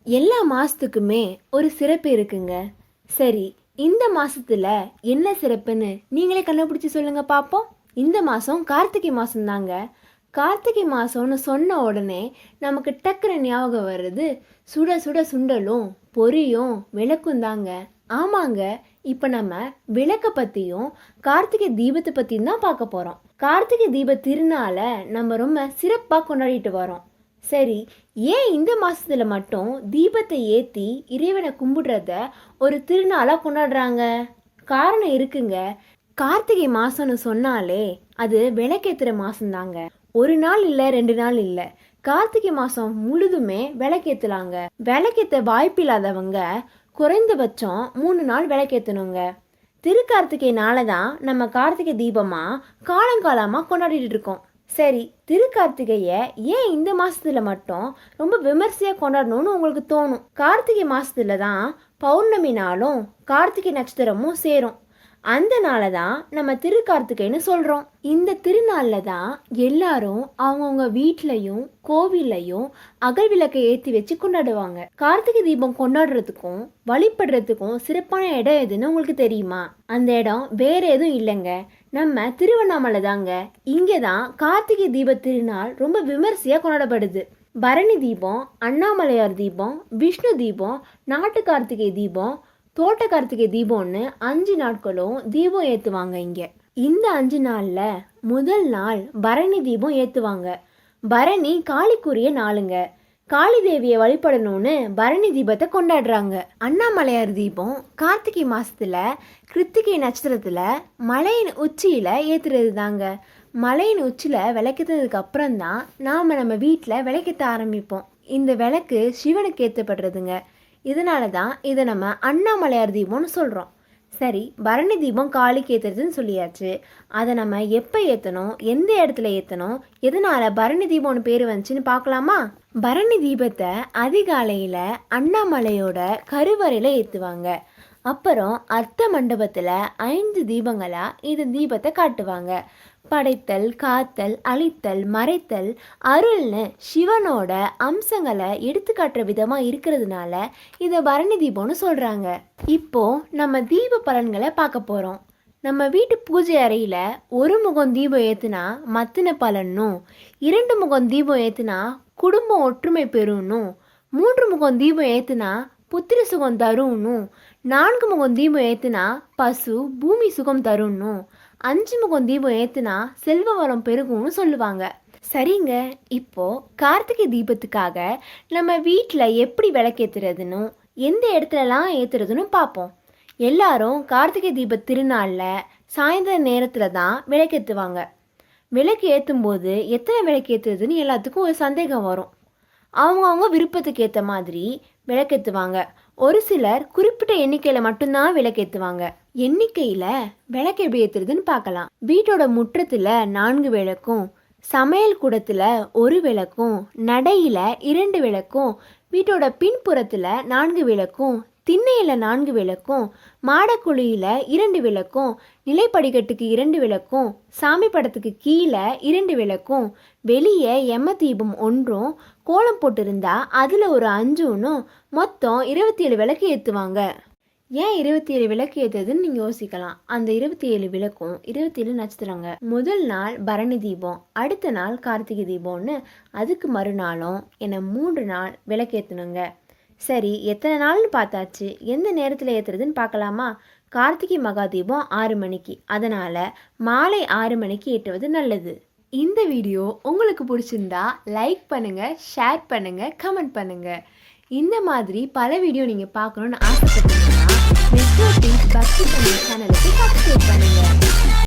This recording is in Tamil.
எல்லா மாசத்துக்குமே ஒரு சிறப்பு இருக்குங்க. சரி, இந்த மாசத்துல என்ன சிறப்புன்னு நீங்களே கண்டுபிடிச்சு சொல்லுங்க பாப்போம். இந்த மாசம் கார்த்திகை மாசம் தாங்க. கார்த்திகை மாசம்னு சொன்ன உடனே நமக்கு டக்குனு ஞாபகம் வர்றது சுட சுட சுண்டலும் பொரியும் விளக்கும் தாங்க. ஆமாங்க, இப்போ நம்ம விளக்க பற்றியும் கார்த்திகை தீபத்தை பற்றியும் தான் பார்க்க போகிறோம். கார்த்திகை தீப திருநாளை நம்ம ரொம்ப சிறப்பாக கொண்டாடிட்டு வரோம். சரி, ஏன் இந்த மாசத்துல மட்டும் தீபத்தை ஏற்றி இறைவனை கும்பிடுறத ஒரு திருநாளாக கொண்டாடுறாங்க? காரணம் இருக்குங்க. கார்த்திகை மாசம்னு சொன்னாலே அது விளக்கேற்றுற மாசம்தாங்க. ஒரு நாள் இல்லை, 2 நாள் இல்லை, கார்த்திகை மாதம் முழுதுமே விளக்கேற்றலாங்க. விளக்கேற்ற வாய்ப்பில்லாதவங்க குறைந்தபட்சம் 3 நாள் விளக்கேற்றணுங்க. திருக்கார்த்திகைனால தான் நம்ம கார்த்திகை தீபமாக காலங்காலமாக கொண்டாடிட்டு இருக்கோம். சரி, திருக்கார்த்திகையை ஏன் இந்த மாதத்தில் மட்டும் ரொம்ப விமர்சையாக கொண்டாடணும்னு உங்களுக்கு தோணும். கார்த்திகை மாதத்துல தான் பௌர்ணமி நாளும் கார்த்திகை நட்சத்திரமும் சேரும். அந்த நாளை தான் நம்ம திருக்கார்த்திகைன்னு சொல்கிறோம். இந்த திருநாளில் தான் எல்லாரும் அவங்கவுங்க வீட்லையும் கோவில்லையும் அகல் விளக்கை ஏற்றி வச்சு கொண்டாடுவாங்க. கார்த்திகை தீபம் கொண்டாடுறதுக்கும் வழிபடுறதுக்கும் சிறப்பான இடம் எதுன்னு உங்களுக்கு தெரியுமா? அந்த இடம் வேற எதுவும் இல்லைங்க, நம்ம திருவண்ணாமலை தாங்க. இங்கே தான் கார்த்திகை தீப திருநாள் ரொம்ப விமர்சையாக கொண்டாடப்படுது. பரணி தீபம், அண்ணாமலையார் தீபம், விஷ்ணு தீபம், நாட்டு கார்த்திகை தீபம், தோட்ட கார்த்திகை தீபம்னு 5 நாட்களும் தீபம் ஏற்றுவாங்க இங்கே. இந்த 5 நாளில் முதல் நாள் பரணி தீபம் ஏற்றுவாங்க. பரணி காளிக்குரிய நாளுங்க. காளி தேவியை வழிபடணும்னு பரணி தீபத்தை கொண்டாடுறாங்க. அண்ணாமலையார் தீபம் கார்த்திகை மாசத்துல கிருத்திகை நட்சத்திரத்துல மலையின் உச்சியில ஏத்துறது தாங்க. மலையின் உச்சியில விளக்கேற்றதுக்கு அப்புறம் தான் நம்ம வீட்டில் விளக்கேற்ற ஆரம்பிப்போம். இந்த விளக்கு சிவனுக்கு ஏற்றப்படுறதுங்க. இதனால தான் இதை நம்ம அண்ணாமலையார் தீபம்னு சொல்கிறோம். சரி, பரணி தீபம் காளிக்கு ஏற்றுறதுன்னு சொல்லியாச்சு. அதை நம்ம எப்போ ஏற்றணும், எந்த இடத்துல ஏற்றணும், எதனால் பரணி தீபம்னு பேர் வந்துச்சுன்னு பார்க்கலாமா? பரணி தீபத்தை அதிகாலையில் அண்ணாமலையோட கருவறையில் ஏற்றுவாங்க. அப்புறம் அர்த்த மண்டபத்தில் 5 தீபங்களாக இந்த தீபத்தை காட்டுவாங்க. படைத்தல், காத்தல், அழித்தல், மறைத்தல், அருள்னு சிவனோட அம்சங்களை எடுத்துக்காட்டுற விதமாக இருக்கிறதுனால இதை பரணி தீபம்னு சொல்கிறாங்க. இப்போ நம்ம தீப பலன்களை பார்க்க போகிறோம். நம்ம வீட்டு பூஜை அறையில் ஒரு முகம் தீபம் ஏற்றுனா மத்தின பலனும், 2 முகம் தீபம் ஏற்றுனா குடும்பம் ஒற்றுமை பெறும்னும், 3 முகம் தீபம் ஏற்றுனா புத்திர சுகம் தரும்னும், 4 முகம் தீபம் ஏற்றுனா பசு பூமி சுகம் தரும்னும், 5 முகம் தீபம் ஏற்றுனா செல்வ வளம் பெருகும்னு சொல்லுவாங்க. சரிங்க, இப்போ கார்த்திகை தீபத்துக்காக நம்ம வீட்டில் எப்படி விளக்கேற்றுறதுன்னு, எந்த இடத்துலலாம் ஏற்றுறதுன்னு பார்ப்போம். எல்லாரும் கார்த்திகை தீப திருநாளில் சாயந்தர நேரத்தில் தான் விளக்கேற்றுவாங்க. விளக்கு ஏற்றும் போது எத்தனை விளக்கு ஏற்றுறதுன்னு எல்லாத்துக்கும் ஒரு சந்தேகம் வரும். அவங்கவுங்க விருப்பத்துக்கு ஏற்ற மாதிரி விளக்கேற்றுவாங்க. ஒரு சிலர் குறிப்பிட்ட எண்ணிக்கையில் மட்டும்தான் விளக்கேற்றுவாங்க. எண்ணிக்கையில் விளக்கு எப்படி ஏற்றுறதுன்னு பார்க்கலாம். வீட்டோட முற்றத்தில் 4 விளக்கும், சமையல் கூடத்தில் 1 விளக்கும், நடையில் 2 விளக்கும், வீட்டோட பின்புறத்தில் 4 விளக்கும், திண்ணையில் 4 விளக்கும், மாடக்குழியில் 2 விளக்கும், நிலைப்படிக்கட்டுக்கு 2 விளக்கும், சாமி படத்துக்கு கீழே 2 விளக்கும், வெளியே எம தீபம் 1ம், கோலம் போட்டிருந்தா அதில் ஒரு 5ம், மொத்தம் 27 விளக்கு ஏற்றுவாங்க. ஏன் 27 விளக்கு ஏற்றுறதுன்னு நீங்கள் யோசிக்கலாம். அந்த 27 விளக்கும் 27 நட்சத்திரங்க. முதல் நாள் பரணி தீபம், அடுத்த நாள் கார்த்திகை தீபம்னு அதுக்கு மறுநாளும் என 3 நாள் விளக்கேற்றணுங்க. சரி, எத்தனை நாள்னு பார்த்தாச்சு. எந்த நேரத்தில் ஏற்றுறதுன்னு பார்க்கலாமா? கார்த்திகை மகா தீபம் 6 மணிக்கு, அதனால் மாலை 6 மணிக்கு ஏற்றுவது நல்லது. இந்த வீடியோ உங்களுக்கு பிடிச்சிருந்தா லைக் பண்ணுங்கள், ஷேர் பண்ணுங்கள், கமெண்ட் பண்ணுங்கள். இந்த மாதிரி பல வீடியோ நீங்கள் பார்க்கணுன்னு ஆசைப்பட்டீங்கன்னா மெட்ரோ டிவி பக்தி சேனலுக்கு சப்ஸ்கிரைப் பண்ணுங்கள்.